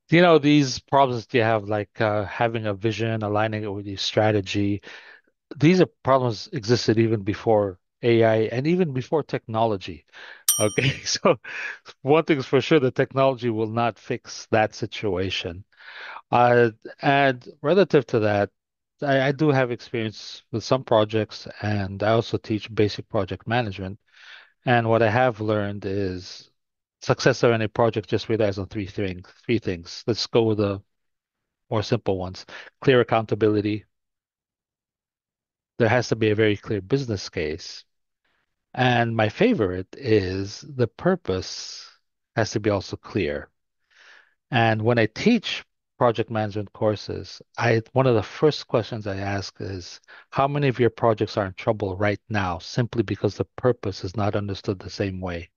These problems that you have, like having a vision, aligning it with your strategy, these are problems existed even before AI and even before technology. Okay, so one thing's for sure, the technology will not fix that situation. Uh, and relative to that, I do have experience with some projects, and I also teach basic project management. And what I have learned is success of any project just relies on three things. Three things. Let's go with the more simple ones. Clear accountability. There has to be a very clear business case. And my favorite is the purpose has to be also clear. And when I teach project management courses, I one of the first questions I ask is, how many of your projects are in trouble right now simply because the purpose is not understood the same way?